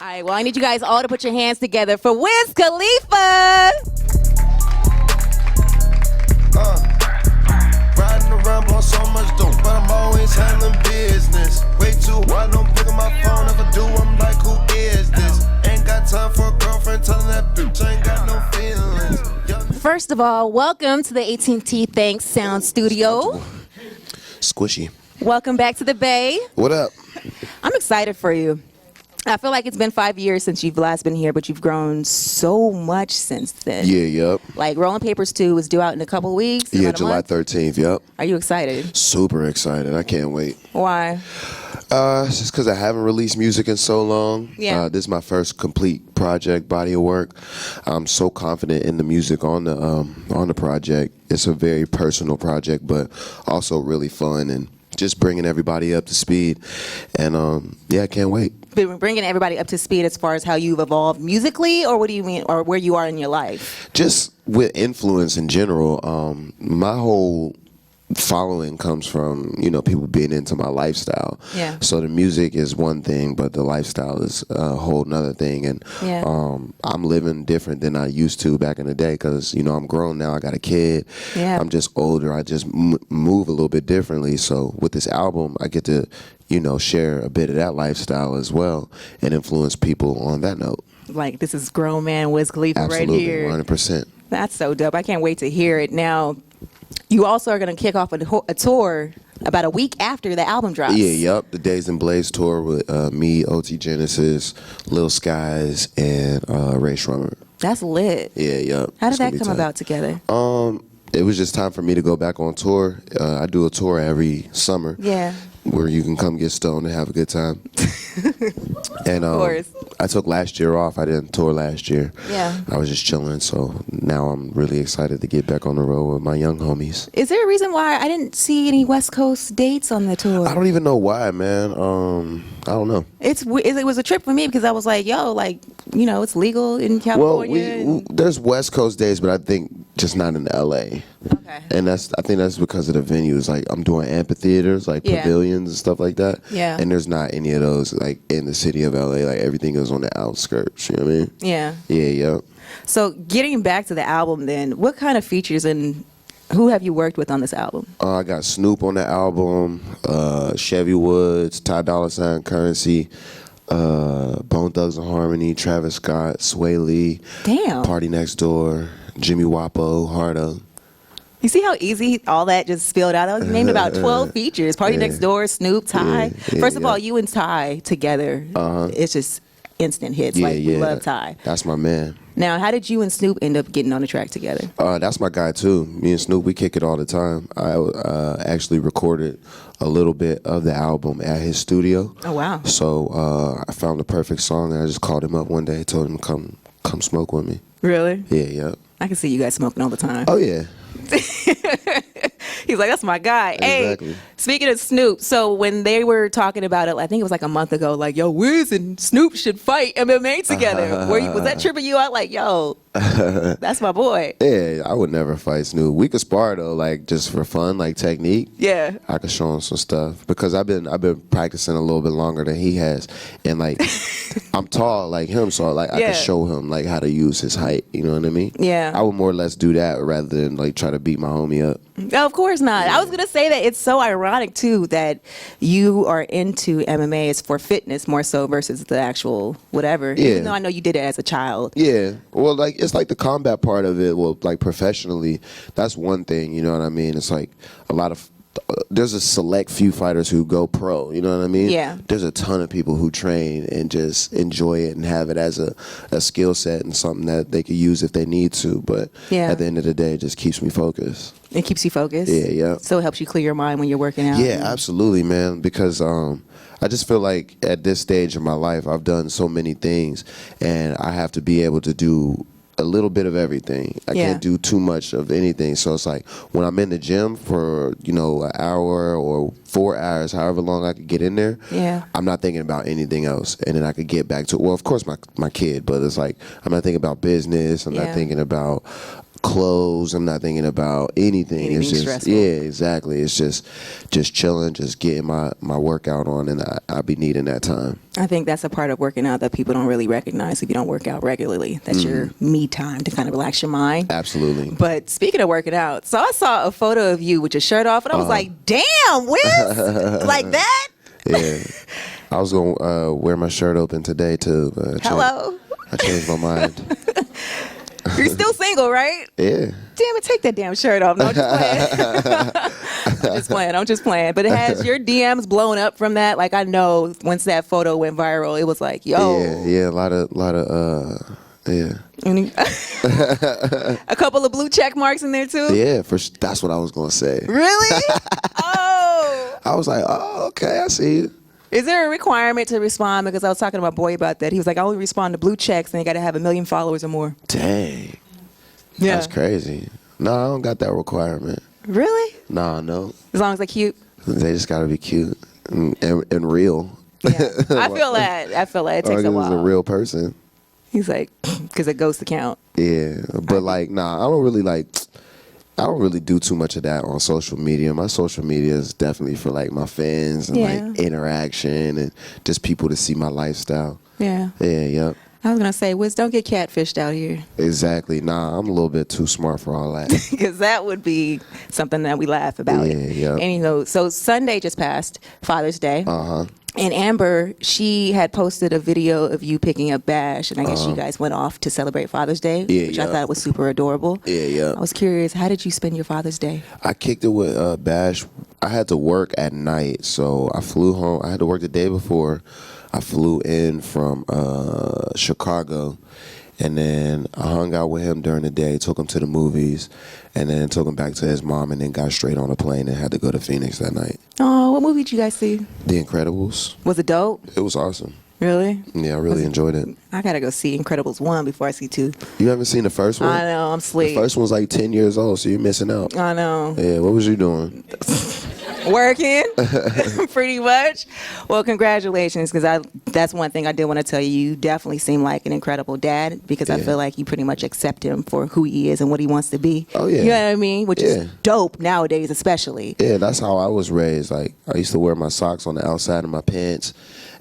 All right, well, I need you guys all to put your hands together for Wiz Khalifa. Riding around blowing so much dope, but I'm always handling business. Way too hard, don't pick up my phone. If I do, I'm like, who is this? Ain't got time for a girlfriend telling that bitch I ain't got no feelings. First of all, welcome to the AT&T THANKS Sound Studio. Squishy. Welcome back to the Bay. What up? I'm excited for you. I feel like it's been 5 years since you've last been here, but you've grown so much since then. Yeah, yep. Like Rolling Papers 2 is due out in a couple weeks. Yeah, July 13th, yep. Are you excited? Super excited. I can't wait. Why? It's just because I haven't released music in so long. Yeah. This is my first complete project, body of work. I'm so confident in the music on the project. It's a very personal project, but also really fun and just bringing everybody up to speed. And yeah, I can't wait. Bringing everybody up to speed as far as how you've evolved musically, or what do you mean, or where you are in your life? Just with influence in general. My whole following comes from, people being into my lifestyle. Yeah. So the music is one thing, but the lifestyle is a whole nother thing. And yeah. I'm living different than I used to back in the day because, I'm grown now. I got a kid. Yeah. I'm just older. I just move a little bit differently. So with this album, I get to, share a bit of that lifestyle as well and influence people on that note. Like, this is grown man Wiz Khalifa Absolutely, right here. 100%. That's so dope. I can't wait to hear it. Now, you also are going to kick off a tour about a week after the album drops. Yeah, yep. The Days and Blaze tour with me, OT Genesis, Lil Skies, and Ray Shrummer. That's lit. Yeah, yep. How did that come about together? It was just time for me to go back on tour. I do a tour every summer. Yeah. Where you can come get stoned and have a good time. And of course. I took last year off. I didn't tour last year. Yeah. I was just chilling. So now I'm really excited to get back on the road with my young homies. Is there a reason why I didn't see any West Coast dates on the tour? I don't even know why, man. I don't know. It was a trip for me because I was like, yo, it's legal in California. Well, there's West Coast days, but I think just not in LA. Okay. And I think that's because of the venues. Like I'm doing amphitheaters, like pavilions and stuff like that. Yeah. And there's not any of those like in the city of LA. Like everything is on the outskirts. You know what I mean? Yeah. Yeah, yeah. So getting back to the album, then, what kind of features and who have you worked with on this album? I got Snoop on the album, Chevy Woods, Ty Dolla $ign, Currency, Bone Thugs and Harmony, Travis Scott, Sway Lee, Damn. Party Next Door, Jimmy Wapo, Hardo. You see how easy all that just spilled out? I was named about 12 features. Party Next Door, Snoop, Ty. First of all, you and Ty together, it's just instant hits. We love Ty. That's my man. Now, how did you and Snoop end up getting on the track together? That's my guy, too. Me and Snoop, we kick it all the time. I actually recorded a little bit of the album at his studio. Oh, wow. So I found the perfect song, and I just called him up one day, told him to come smoke with me. Really? Yeah, yeah. I can see you guys smoking all the time. Oh, yeah. He's like, that's my guy. Exactly. Hey, speaking of Snoop, so when they were talking about it, I think it was like a month ago, like, yo, Wiz and Snoop should fight MMA together. Was that tripping you out? Like, yo, that's my boy. Yeah, I would never fight Snoop. We could spar though, like just for fun, like technique. Yeah. I could show him some stuff because I've been practicing a little bit longer than he has, and like I'm tall like him, so like I could show him like how to use his height. You know what I mean? Yeah. I would more or less do that rather than like try to beat my homie up. No, of course not. I was gonna say that it's so ironic too that you are into MMA. It's for fitness more so versus the actual whatever. Yeah. Even though I know you did it as a child. Yeah. Well, like it's like the combat part of it. Well, like professionally, that's one thing. You know what I mean? It's like a lot of. There's a select few fighters who go pro, you know what I mean? Yeah. There's a ton of people who train and just enjoy it and have it as a skill set and something that they could use if they need to. But at the end of the day, it just keeps me focused. It keeps you focused? Yeah, yeah. So it helps you clear your mind when you're working out? Yeah, absolutely, man. Because I just feel like at this stage of my life, I've done so many things and I have to be able to do a little bit of everything. I can't do too much of anything. So it's like when I'm in the gym for, an hour or 4 hours, however long I could get in there, I'm not thinking about anything else. And then I could get back to, well, of course, my kid, but it's like I'm not thinking about business. I'm not thinking about clothes. I'm not thinking about anything. It's just stressful. yeah, exactly. It's just chilling, just getting my workout on, and I'll be needing that time. I think that's a part of working out that people don't really recognize if you don't work out regularly. That's your me time to kind of relax your mind. Absolutely. But speaking of working out, so I saw a photo of you with your shirt off, and I was like, damn, Wiz, like that? Yeah. I was going to wear my shirt open today, too. Hello? I changed my mind. You're still single, right? Yeah. Damn it, take that damn shirt off. No, I'm just playing. I'm just playing. But it has your DMs blown up from that. Like, I know once that photo went viral, it was like, yo. Yeah, a lot of, yeah. A couple of blue check marks in there, too? Yeah, that's what I was going to say. Really? Oh. I was like, oh, okay, I see you. Is there a requirement to respond? Because I was talking to my boy about that. He was like, I only respond to blue checks, and you got to have 1 million followers or more. Dang. Yeah. That's crazy. No, I don't got that requirement. Really? Nah, no. As long as they're cute? They just got to be cute and real. Yeah. I feel that. It takes a while. It's a real person. He's like, because it goes to count. Yeah, but like, nah, I don't really do too much of that on social media. My social media is definitely for like my fans and like interaction and just people to see my lifestyle. Yeah. Yeah, yep. I was going to say, Wiz, don't get catfished out here. Exactly. Nah, I'm a little bit too smart for all that. Because that would be something that we laugh about. Yeah. And you know, so Sunday just passed, Father's Day. Uh-huh. And Amber, she had posted a video of you picking up Bash, and I guess you guys went off to celebrate Father's Day, which I thought was super adorable. Yeah. I was curious, how did you spend your Father's Day? I kicked it with Bash. I had to work at night, so I flew home. I had to work the day before. I flew in from Chicago, and then I hung out with him during the day, took him to the movies, and then took him back to his mom, and then got straight on a plane and had to go to Phoenix that night. Oh, what movie did you guys see? The Incredibles. Was it dope? It was awesome. Really? Yeah, I really enjoyed it. I gotta go see Incredibles 1 before I see 2. You haven't seen the first one? I know, I'm asleep. The first one's like 10 years old, so you're missing out. I know. Yeah, what was you doing? Working, pretty much. Well, congratulations, because that's one thing I did want to tell you. You definitely seem like an incredible dad, because I feel like you pretty much accept him for who he is and what he wants to be. Oh, yeah. You know what I mean? Which is dope nowadays, especially. Yeah, that's how I was raised. Like, I used to wear my socks on the outside of my pants,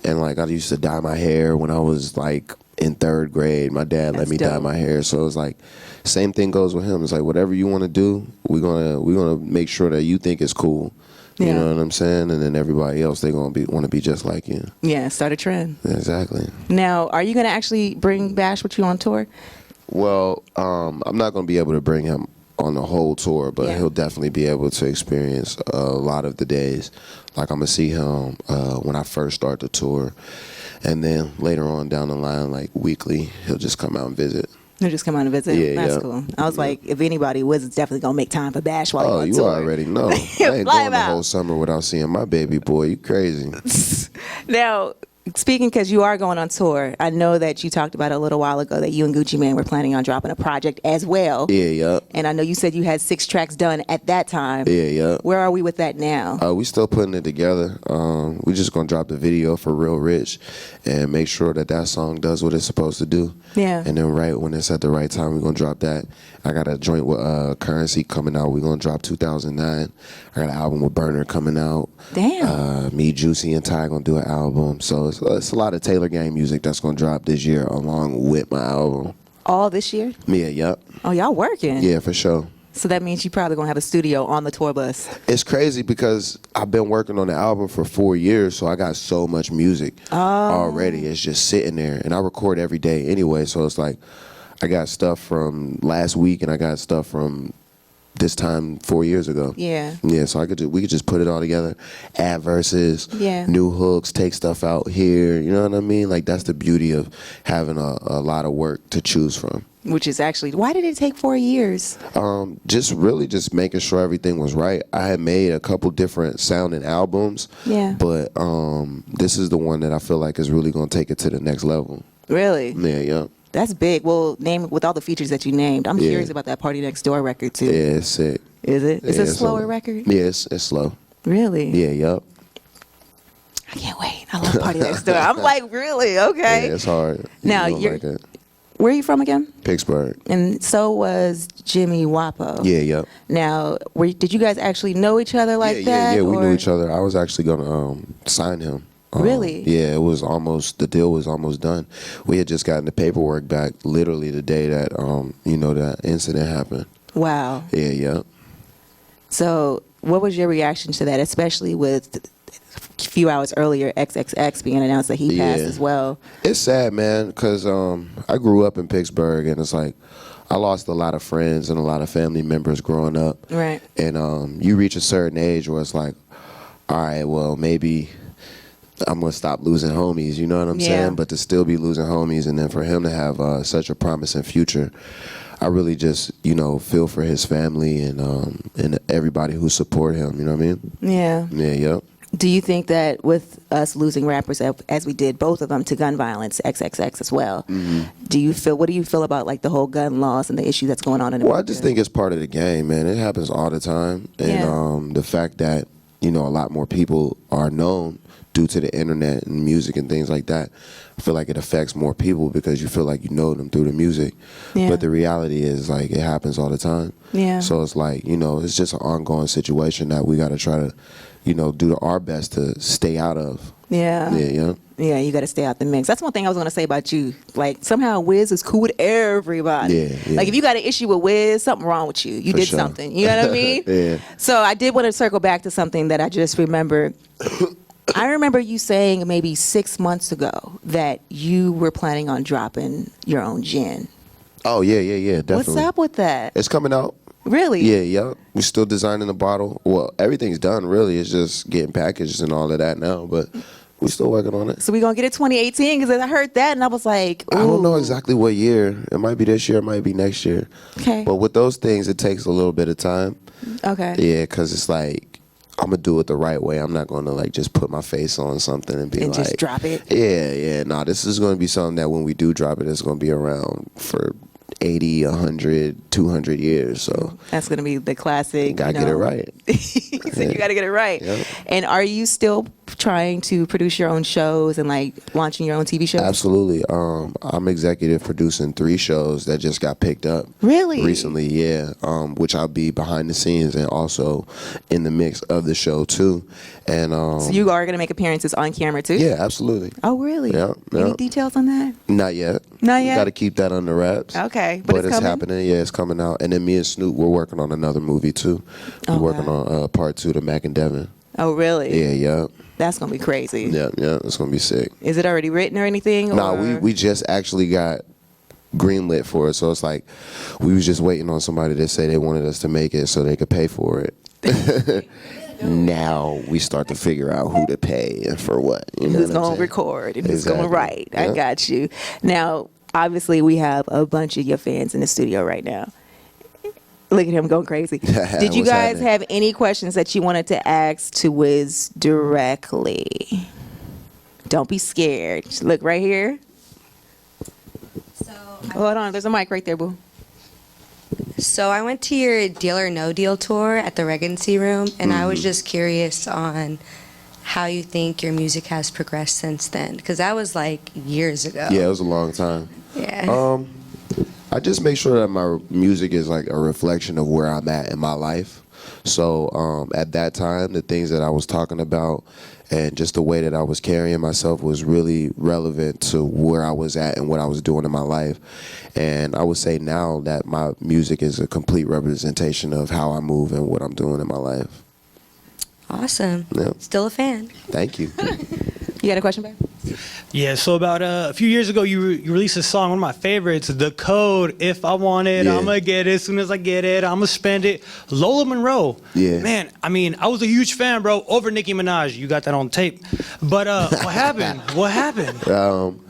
and like I used to dye my hair when I was like in 3rd grade. My dad let me dye my hair, so it was like same thing goes with him. It's like whatever you want to do, we're gonna make sure that you think it's cool. You know what I'm saying? And then everybody else, they want to be just like you. Yeah, start a trend. Exactly. Now, are you going to actually bring Bash with you on tour? Well, I'm not going to be able to bring him on the whole tour, but he'll definitely be able to experience a lot of the days. Like, I'm going to see him when I first start the tour. And then later on down the line, like weekly, he'll just come out and visit. He'll just come out and visit? Yeah, That's cool. I was like, if anybody was, it's definitely going to make time for Bash while he's on tour. Oh, you already know. I ain't going the whole summer without seeing my baby boy. You crazy. Now, speaking, because you are going on tour, I know that you talked about a little while ago that you and Gucci Mane were planning on dropping a project as well. Yeah. And I know you said you had 6 tracks done at that time. Yeah. Where are we with that now? We still putting it together. We just gonna drop the video for Real Rich and make sure that song does what it's supposed to do. Yeah. And then right when it's at the right time, we're gonna drop that. I got a joint with Currency coming out. We're gonna drop 2009. I got an album with Burner coming out. Damn. Me, Juicy, and Ty gonna do an album. So it's a lot of Taylor Gang music that's gonna drop this year along with my album. All this year? Yeah, yep. Oh, y'all working? Yeah, for sure. So that means you probably gonna have a studio on the tour bus. It's crazy because I've been working on the album for 4 years, so I got so much music already. It's just sitting there, and I record every day anyway. So it's like I got stuff from last week, and I got stuff from this time 4 years ago. Yeah. Yeah. So we could just put it all together, add verses, new hooks, take stuff out here. You know what I mean? Like that's the beauty of having a lot of work to choose from. Which is actually, why did it take 4 years? Just making sure everything was right. I had made a couple different sounding albums. Yeah. But this is the one that I feel like is really going to take it to the next level. Really? Yeah. That's big. Well, name with all the features that you named. I'm curious about that Party Next Door record too. Yeah, it's sick. Is it? It's a slower slow record? Yeah, it's slow. Really? Yeah, yup. I can't wait. I love Party Next Door. I'm like, really? Okay. Yeah, it's hard. Now you're like Where are you from again? Pittsburgh. And so was Jimmy Wapo. Yeah, yep. Now, did you guys actually know each other like that? Yeah, we knew each other. I was actually gonna sign him. Really? Yeah, the deal was almost done. We had just gotten the paperwork back literally the day that that incident happened. Wow. Yeah, yep. So, what was your reaction to that, especially with a few hours earlier XXX being announced that he passed as well? It's sad, man, because I grew up in Pittsburgh, and it's like I lost a lot of friends and a lot of family members growing up. Right. And you reach a certain age where it's like, all right, well, maybe I'm going to stop losing homies, you know what I'm saying? But to still be losing homies, and then for him to have such a promising future, I really just, feel for his family and everybody who support him, you know what I mean? Yeah. Yeah, yep. Do you think that with us losing rappers, as we did both of them to gun violence, XXX as well, what do you feel about like the whole gun laws and the issue that's going on in America? Well, I just think it's part of the game, man. It happens all the time. And the fact that, a lot more people are known due to the internet and music and things like that, I feel like it affects more people because you feel like you know them through the music. Yeah. But the reality is, like, it happens all the time. Yeah. So it's like, it's just an ongoing situation that we got to try to, do our best to stay out of. Yeah. Yeah, Yeah, you got to stay out the mix. That's one thing I was going to say about you. Like, somehow Wiz is cool with everybody. Yeah. Like, if you got an issue with Wiz, something wrong with you. You did something. You know what I mean? Yeah. So I did want to circle back to something that I just remembered. I remember you saying maybe 6 months ago that you were planning on dropping your own gin. Oh, yeah, definitely. What's up with that? It's coming out. Really? Yeah. We're still designing the bottle. Well, everything's done, really. It's just getting packaged and all of that now, but we're still working on it. So we're going to get it 2018? Because I heard that and I was like, ooh. I don't know exactly what year. It might be this year. It might be next year. Okay. But with those things, it takes a little bit of time. Okay. Yeah, because it's like, I'm going to do it the right way. I'm not going to like just put my face on something and be and like. just drop it? Yeah. No, this is going to be something that when we do drop it, it's going to be around for 80, 100, 200 years. So that's going to be the classic. Gotta get it right. So you got to get it right. Yep. And are you still trying to produce your own shows and like launching your own TV shows? Absolutely. I'm executive producing 3 shows that just got picked up. Really? Recently, yeah. Which I'll be behind the scenes and also in the mix of the show too. And so you are going to make appearances on camera too? Yeah, absolutely. Oh, really? Yeah. Any details on that? Not yet. Not yet? Got to keep that under wraps. Okay. But it's happening. Yeah, it's coming out. And then me and Snoop, we're working on another movie too. We're working on part 2 to Mac and Devin. Oh, really? Yeah. That's going to be crazy. Yeah, it's going to be sick. Is it already written or anything? No, we just actually got greenlit for it. So it's like we was just waiting on somebody to say they wanted us to make it so they could pay for it. Now we start to figure out who to pay and for what. Who's going to record and who's going to write. I got you. Now, obviously, we have a bunch of your fans in the studio right now. Look at him going crazy. Did you guys have any questions that you wanted to ask to Wiz directly? Don't be scared. Just look right here. Hold on. There's a mic right there, boo. So I went to your Deal or No Deal tour at the Regency Room, and I was just curious on how you think your music has progressed since then, because that was like years ago. Yeah, it was a long time. Yeah. I just make sure that my music is like a reflection of where I'm at in my life. So at that time, the things that I was talking about and just the way that I was carrying myself was really relevant to where I was at and what I was doing in my life. And I would say now that my music is a complete representation of how I move and what I'm doing in my life. Awesome. Yeah. Still a fan. Thank you. You got a question, babe? Yeah, so about a few years ago, you released a song, one of my favorites, The Code. If I want it, I'm going to get it. As soon as I get it, I'm going to spend it. Lola Monroe. Yeah. Man, I mean, I was a huge fan, bro, over Nicki Minaj. You got that on tape. But what happened? What happened?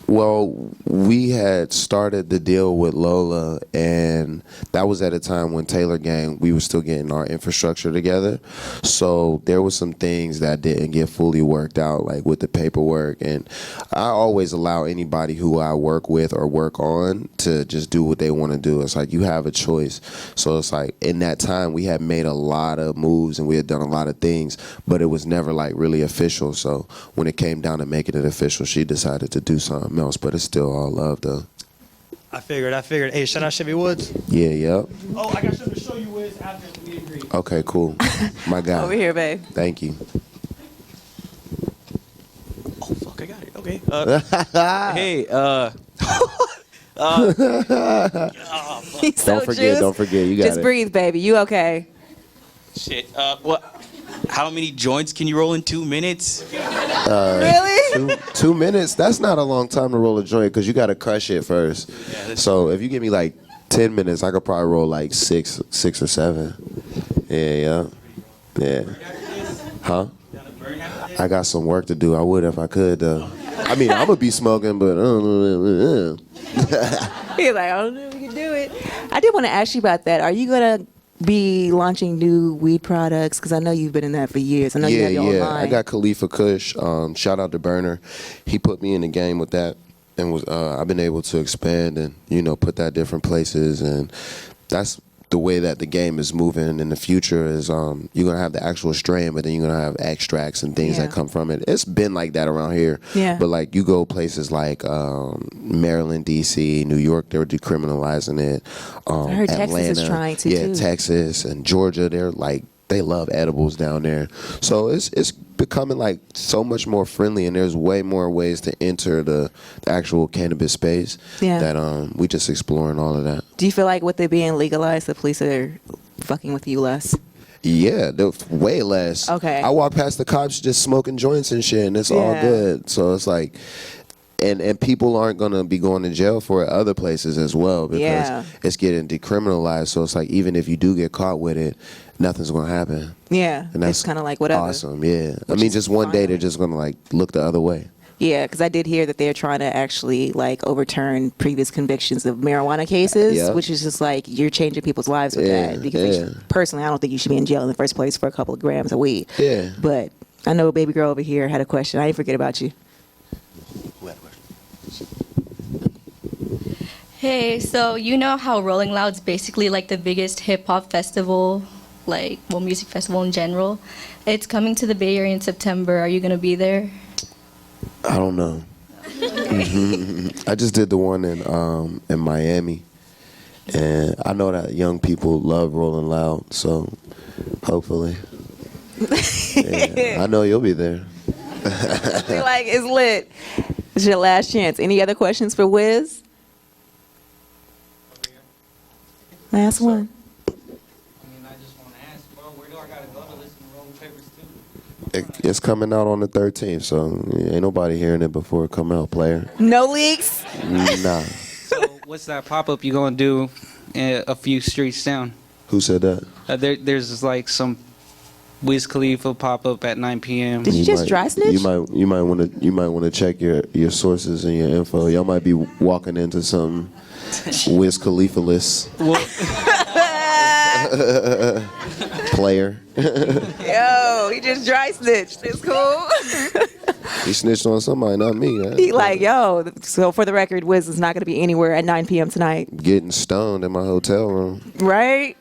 Well, we had started the deal with Lola, and that was at a time when Taylor Gang, we were still getting our infrastructure together. So there was some things that didn't get fully worked out, like with the paperwork. And I always allow anybody who I work with or work on to just do what they want to do. It's like you have a choice. So it's like in that time, we had made a lot of moves and we had done a lot of things, but it was never like really official. So when it came down to making it official, she decided to do something else, but it's still all love though. I figured. Hey, shout out Chevy Woods. Yeah, yep. Oh, I got something to show you, Wiz, after we agree. Okay, cool. My guy. Over here, babe. Thank you. Oh, fuck, I got it. Okay. Hey, He's so Don't forget. You got Just it. breathe, baby. You okay? shit. What? How many joints can you roll in 2 minutes? Really? 2 minutes? That's not a long time to roll a joint because you got to crush it first. Yeah, So if you give me like 10 minutes, I could probably roll like six or seven. Yeah. Huh? I got some work to do. I would if I could, though. I mean, I'm going to be smoking, but He's like, I don't know if we can do it. I did want to ask you about that. Are you going to be launching new weed products? Because I know you've been in that for years. I know you have your own line. I got Khalifa Kush. Shout out to Burner. He put me in the game with that, and was I've been able to expand and put that different places, and that's the way that the game is moving in the future. Is you're gonna have the actual strain, but then you're gonna have extracts and things that come from it. It's been like that around here. Yeah. But like you go places like Maryland, DC, New York, they're decriminalizing it. I heard Atlanta, Texas is trying to yeah, too. Texas and Georgia, they love edibles down there. So it's becoming like so much more friendly, and there's way more ways to enter the actual cannabis space that we just exploring all of that. Do you feel like with it being legalized, the police are fucking with you less? Yeah, they're way less. Okay. I walk past the cops just smoking joints and shit, and it's all good. So it's like, and people aren't gonna be going to jail for it other places as well because it's getting decriminalized. So it's like even if you do get caught with it, nothing's gonna happen. Yeah, And that's it's kind of like whatever. Awesome, yeah. I mean, just one day they're just gonna like look the other way. Yeah, because I did hear that they're trying to actually like overturn previous convictions of marijuana cases, which is just like you're changing people's lives with that. Because personally, I don't think you should be in jail in the first place for a couple of grams of weed. Yeah. But I know a baby girl over here had a question. I didn't forget about you. Hey, so you know how Rolling Loud's basically like the biggest hip hop festival, music festival in general. It's coming to the Bay Area in September. Are you gonna be there? I don't know. I just did the one in Miami, and I know that young people love Rolling Loud, so hopefully. I know you'll be there. You're like, it's lit. It's your last chance. Any other questions for Wiz? Last one. I just want to ask, bro, where do I gotta go to listen to Rolling Papers 2? It's coming out on the 13th, so ain't nobody hearing it before it come out, player. No leaks? Nah. So what's that pop-up you gonna do a few streets down? Who said that? There's like some Wiz Khalifa pop-up at 9 p.m. Did you just dry snitch? You might want to check your sources and your info. Y'all might be walking into something Wiz Khalifa-less. Player. Yo, he just dry snitched. It's cool. He snitched on somebody, not me. He like, yo, so for the record, Wiz is not going to be anywhere at 9 p.m. tonight. Getting stoned in my hotel room. Right?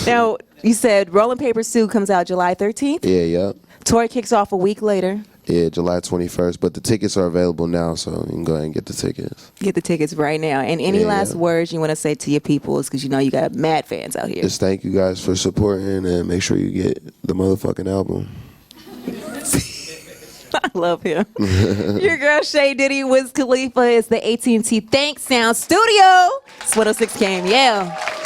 Now, you said Rolling Papers 2 comes out July 13th? Yeah. Tour kicks off a week later. Yeah, July 21st. But the tickets are available now, so you can go ahead and get the tickets. Get the tickets right now. And any last words you want to say to your peoples? Because you know you got mad fans out here. Just thank you guys for supporting, and make sure you get the motherfucking album. I love him. Your girl Shay Diddy, Wiz Khalifa is the AT&T THANKS Sound Studio. It's 106 KMEL.